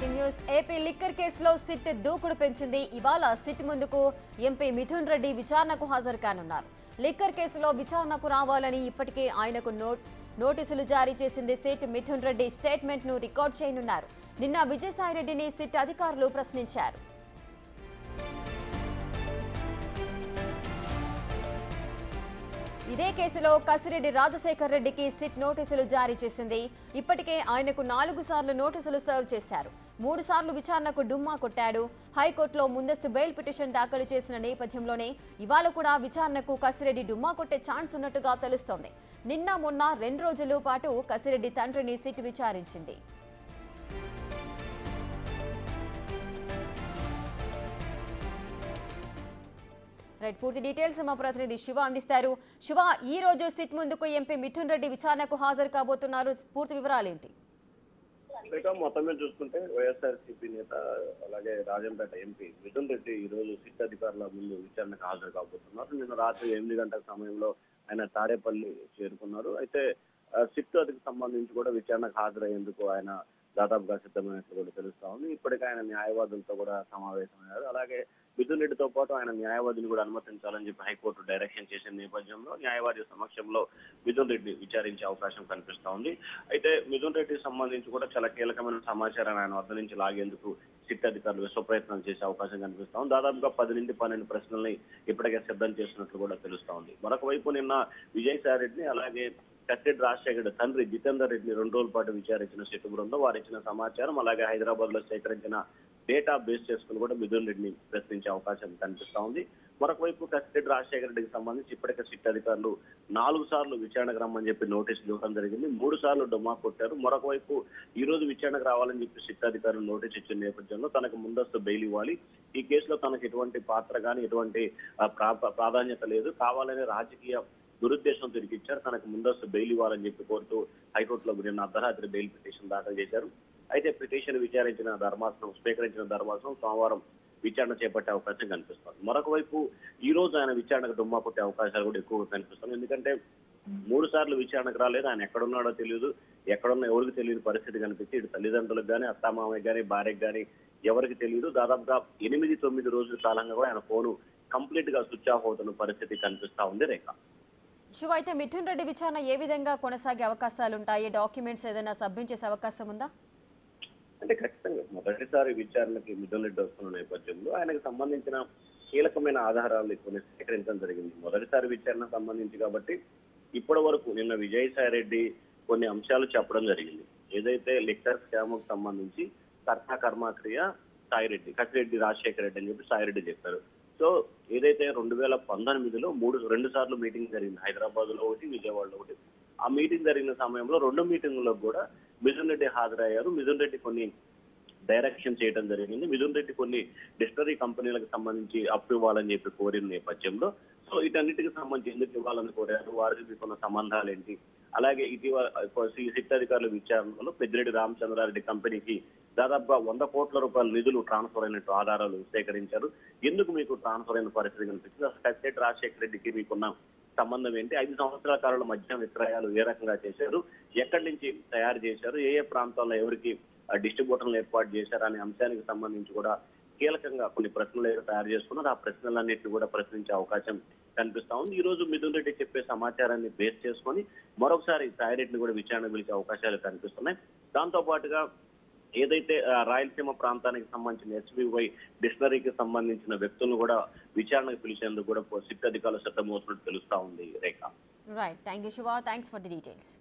Breaking news AP liquor కేసులో SIT దూకుడు పెంచింది. ఇవాళ సిట్ ముందుకు ఎంపీ మిథున్ రెడ్డి విచారణకు హాజరు కానున్నారు. లిక్కర్ కేసులో విచారణకు రావాలని ఇప్పటికే ఆయనకు నోటీసులు జారీ చేసింది సిట్. మిథున్ రెడ్డి స్టేట్మెంట్ ను రికార్డ్ చేయనున్నారు. నిన్న విజయసాయిరెడ్డిని సిట్ అధికారులు ప్రశ్నించారు. ఇదే కేసులో కసిరెడ్డి రాజశేఖర్ రెడ్డికి సిట్ నోటీసులు జారీ చేసింది. ఇప్పటికే ఆయనకు 4 సార్లు నోటీసులు సర్వ్ చేశారు. 3 సార్లు విచారణకు డుమ్మా కొట్టాడు. హైకోర్టులో ముందస్తు బెయిల్ పిటిషన్ దాఖలు చేసిన నేపథ్యంలోనే ఇవాళ కూడా విచారణకు కసిరెడ్డి డుమ్మా కొట్టే ఛాన్స్ ఉన్నట్టుగా తెలుస్తోంది. నిన్న మొన్న 2 రోజుల పాటు కసిరెడ్డి తండ్రిని సిట్ విచారించింది. రైట్, పూర్తి డీటెయిల్స్ మా ప్రతినిధి శివ అందిస్తారు. శివ, ఈ రోజు సిట్ ముందుకు ఎంపీ మిథున్ రెడ్డి విచారణకు హాజరు కాబోతున్నారు. పూర్తి వివరాలు ఏంటి? మొత్తం మీద చూసుకుంటే వైఎస్ఆర్సీపీ నేత అలాగే రాజంపేట ఎంపీ మిథున్ రెడ్డి ఈ రోజు సిట్ అధికారుల ముందు విచారణకు హాజరు కాబోతున్నారు. నిన్న రాత్రి 8 గంటల సమయంలో ఆయన తాడేపల్లి చేరుకున్నారు. అయితే సిట్ అధికి సంబంధించి కూడా విచారణకు హాజరయ్యేందుకు ఆయన దాదాపుగా సిద్ధమైనట్లు కూడా తెలుస్తా ఉంది. ఇప్పటికే ఆయన న్యాయవాదులతో కూడా సమావేశమయ్యారు. అలాగే మిథున్ రెడ్డితో పాటు ఆయన న్యాయవాదిని కూడా అనుమతించాలని చెప్పి హైకోర్టు డైరెక్షన్ చేసిన నేపథ్యంలో న్యాయవాది సమక్షంలో మిథున్ రెడ్డి విచారించే అవకాశం కనిపిస్తా ఉంది. అయితే మిథున్ రెడ్డికి సంబంధించి కూడా చాలా కీలకమైన సమాచారాన్ని ఆయన వద్ద నుంచి లాగేందుకు సిట్ అధికారులు విశ్వ ప్రయత్నం చేసే అవకాశం కనిపిస్తా ఉంది. దాదాపుగా 10 నుండి 12 ప్రశ్నల్ని ఇప్పటికే సిద్ధం చేసినట్లు కూడా తెలుస్తా ఉంది. మరొక వైపు నిన్న విజయసాయి రెడ్డిని అలాగే కసిరెడ్డి రాజశేఖర్ తండ్రి జితేందర్ రెడ్డిని 2 రోజుల పాటు విచారించిన సిట్ బృందం వారు ఇచ్చిన సమాచారం అలాగే హైదరాబాద్ లో సేకరించిన డేటా బేస్ చేసుకుని కూడా మిథున్ రెడ్డిని ప్రశ్నించే అవకాశం కనిపిస్తా ఉంది. మరొక వైపు కసిరెడ్డి రాజశేఖర రెడ్డికి సంబంధించి ఇప్పటికే సిట్ అధికారులు 4 సార్లు విచారణకు రమ్మని చెప్పి నోటీసులు ఇవ్వడం జరిగింది. 3 సార్లు డుమ్మా కొట్టారు. మరొక వైపు ఈ రోజు విచారణకు రావాలని చెప్పి సిట్ అధికారులు నోటీస్ ఇచ్చిన నేపథ్యంలో తనకు ముందస్తు బెయిల్ ఇవ్వాలి, ఈ కేసులో తనకు ఎటువంటి పాత్ర కానీ ఎటువంటి ప్రాధాన్యత లేదు, కావాలనే రాజకీయ దురుద్దేశం తిరిగిచ్చారు, తనకు ముందస్తు బెయిల్ ఇవ్వాలని చెప్పి కోరుతూ హైకోర్టులో నిన్న అర్ధరాత్రి బెయిల్ పిటిషన్ దాఖలు చేశారు. అయితే పిటిషన్ విచారించిన ధర్మాసనం స్వీకరించిన ధర్మాసనం సోమవారం విచారణ చేపట్టే అవకాశం కనిపిస్తుంది. మరొక వైపు ఈ రోజు ఆయన విచారణకు డుమ్మా కొట్టే అవకాశాలు కూడా ఎక్కువగా కనిపిస్తుంది. ఎందుకంటే 3 సార్లు విచారణకు రాలేదు, ఆయన ఎక్కడున్నాడో తెలియదు, ఎక్కడున్నా ఎవరికి తెలియని పరిస్థితి కనిపించి ఇటు తల్లిదండ్రులకు కానీ అత్తామామయ్య కానీ భార్యకు కానీ ఎవరికి తెలియదు. దాదాపుగా 8-9 రోజుల కాలంగా కూడా ఆయన ఫోను కంప్లీట్ గా స్విచ్ ఆఫ్ అవుతున్న పరిస్థితి కనిపిస్తా ఉంది. రేఖ, శివ, అయితే మిథున్ రెడ్డి విచారణ ఏ విధంగా కొనసాగే అవకాశాలు ఉంటాయి? డాక్యుమెంట్స్ ఏదైనా సబ్మిట్ చేసే అవకాశం ఉందా? అంటే ఖచ్చితంగా మొదటిసారి విచారణకి మిథున్ రెడ్డి వస్తున్న నేపథ్యంలో ఆయనకు సంబంధించిన కీలకమైన ఆధారాలు కొన్ని సేకరించడం జరిగింది. మొదటిసారి విచారణ సంబంధించి కాబట్టి ఇప్పటి వరకు నిన్న విజయసాయి రెడ్డి కొన్ని అంశాలు చెప్పడం జరిగింది. ఏదైతే లిక్కర్ స్కామ్ కు సంబంధించి కర్త కర్మక్రియ సాయిరెడ్డి కసిరెడ్డి రాజశేఖర రెడ్డి అని చెప్పి సాయిరెడ్డి చెప్పారు. సో ఏదైతే 2019లో 2 సార్లు మీటింగ్ జరిగింది, హైదరాబాద్ లో ఒకటి, విజయవాడలో ఒకటి. ఆ మీటింగ్ జరిగిన సమయంలో 2 మీటింగులకు కూడా మిథున్ రెడ్డి హాజరయ్యారు. మిథున్ రెడ్డి కొన్ని డైరెక్షన్ చేయడం జరిగింది. మిథున్ రెడ్డి కొన్ని డిస్టరీ కంపెనీలకు సంబంధించి అప్పు ఇవ్వాలని చెప్పి కోరిన నేపథ్యంలో సో వీటన్నిటికి సంబంధించి ఎందుకు ఇవ్వాలని కోరారు, వారికి ఉన్న సంబంధాలు ఏంటి, అలాగే ఇటీవల సిట్ అధికారుల విచారణలో పెద్దిరెడ్డి రామచంద్రారెడ్డి కంపెనీకి దాదాపుగా 100 కోట్ల రూపాయల నిధులు ట్రాన్స్ఫర్ అయినట్టు ఆధారాలు సేకరించారు. ఎందుకు మీకు ట్రాన్స్ఫర్ అయిన పరిస్థితి కనిపించింది, అసలు కసిరెడ్డి రాజశేఖర రెడ్డికి మీకున్న సంబంధం ఏంటి, 5 సంవత్సరాల కాలంలో మద్యం విక్రయాలు ఏ రకంగా చేశారు, ఎక్కడి నుంచి తయారు చేశారు, ఏ ప్రాంతాల్లో ఎవరికి డిస్ట్రిబ్యూటర్లు ఏర్పాటు చేశారు అనే అంశానికి సంబంధించి కూడా కీలకంగా కొన్ని ప్రశ్నలు తయారు చేసుకున్నారు. ఆ ప్రశ్నలన్నింటినీ కూడా ప్రశ్నించే అవకాశం కనిపిస్తా ఉంది. ఈ రోజు మిథున్ రెడ్డి చెప్పే సమాచారాన్ని బేస్ చేసుకొని మరొకసారి సాయిరెడ్డిని కూడా విచారణ పిలిచే అవకాశాలు కనిపిస్తున్నాయి. దాంతో పాటుగా ఏదైతే రాయలసీమ ప్రాంతానికి సంబంధించిన SBY డిక్షనరీకి సంబంధించిన వ్యక్తులను కూడా విచారణకు పిలిచేందుకు కూడా సిట్ అధికారులు సిద్ధమవుతున్నట్టు తెలుస్తా ఉంది. Rekha, right, thank you Shiva, thanks for the details.